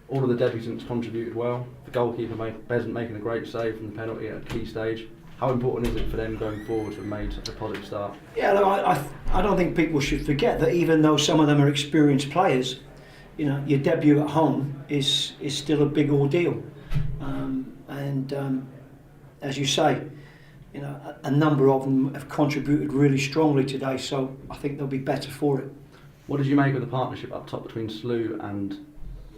All of the debutants contributed well. The goalkeeper Besant making a great save from the penalty at a key stage. How important is it for them going forward to have made such a positive start? Yeah, look, I don't think people should forget that even though some of them are experienced players, you know, your debut at home is still a big ordeal. As you say, you know, a number of them have contributed really strongly today, so I think they'll be better for it. What did you make of the partnership up top between Slew and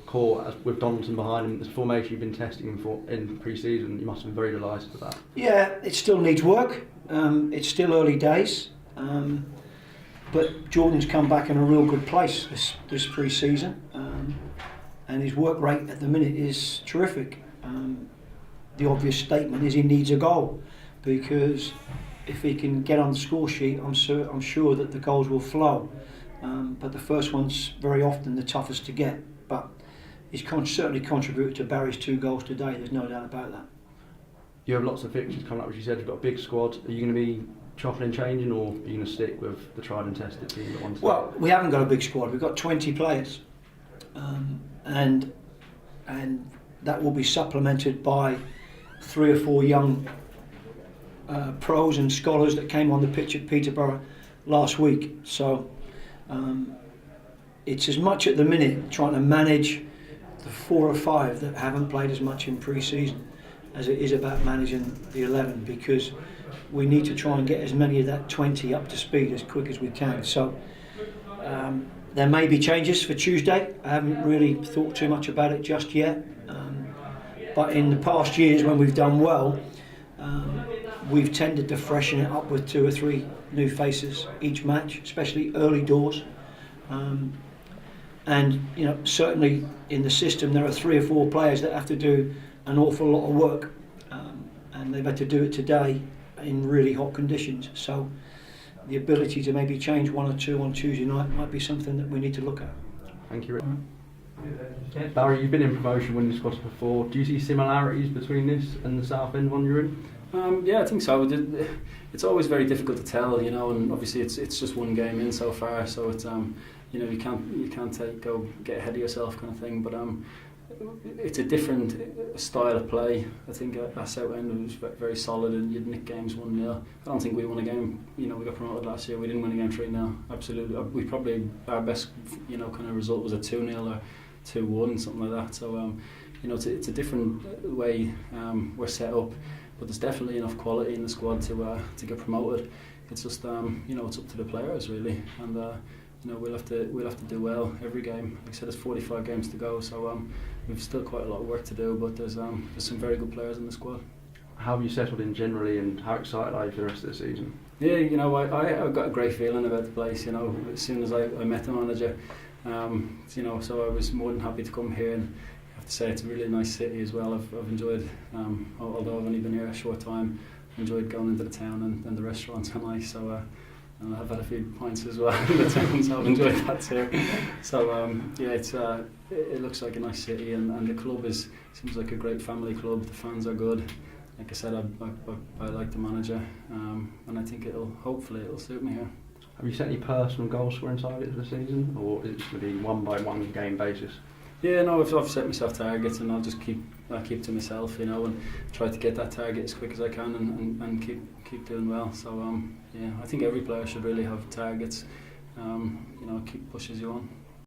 Corr, with Donaldson behind him? This formation you've been testing in pre-season, you must have been very delighted with that. Yeah, it still needs work. It's still early days, but Jordan's come back in a real good place this pre-season, and his work rate at the minute is terrific. The obvious statement is he needs a goal, because if he can get on the score sheet, I'm sure that the goals will flow. But the first one's very often the toughest to get. But he's certainly contributed to Barry's 2 goals today, there's no doubt about that. You have lots of fixtures coming up, as you said, you've got a big squad. Are you going to be chopping and changing, or are you going to stick with the tried and tested team that wants? Well, we haven't got a big squad, we've got 20 players. And that will be supplemented by 3 or 4 young pros and scholars that came on the pitch at Peterborough last week. So it's as much at the minute trying to manage the 4 or 5 that haven't played as much in pre-season as it is about managing the 11, because we need to try and get as many of that 20 up to speed as quick as we can. So there may be changes for Tuesday. I haven't really thought too much about it just yet. But in the past years when we've done well, we've tended to freshen it up with 2 or 3 new faces each match, especially early doors. And you know, certainly in the system there are 3 or 4 players that have to do an awful lot of work, and they've had to do it today in really hot conditions. So the ability to maybe change 1 or 2 on Tuesday night might be something that we need to look at. Thank you, Rick. Barry, you've been in promotion winning squads before. Do you see similarities between this and the Southend one you're in? Yeah, I think so. It's always very difficult to tell, you know, and obviously it's just one game in so far, so it's you know, you can't go get ahead of yourself kind of thing. But it's a different style of play. I think at Southend it was very solid, and you'd nick games 1-0. I don't think we won a game. You know, we got promoted last year. We didn't win a game 3-0. Absolutely, we probably our best, you know, kind of result was a 2-0 or 2-1, something like that. So you know, it's a different way we're set up, but there's definitely enough quality in the squad to get promoted. It's just you know, it's up to the players really, and you know, we'll have to do well every game. Like I said, there's 45 games to go, so we've still quite a lot of work to do, but there's some very good players in the squad. How have you settled in generally, and how excited are you for the rest of the season? Yeah, you know, I've got a great feeling about the place. You know, as soon as I met the manager, you know, so I was more than happy to come here, and I have to say it's a really nice city as well. I've enjoyed, although I've only been here a short time, enjoyed going into the town, and the restaurants are nice. So and I've had a few pints as well in the town, so I've enjoyed that too. So yeah, it looks like a nice city, and the club seems like a great family club. The fans are good. Like I said, I like the manager, and I think hopefully it'll suit me here. Have you set any personal goal scoring targets for the season, or is it going to be 1-by-1 game basis? Yeah, no, I've set myself targets, and I'll just keep to myself, you know, and try to get that target as quick as I can, and keep doing well. So yeah, I think every player should really have targets. You know, keep pushes you on.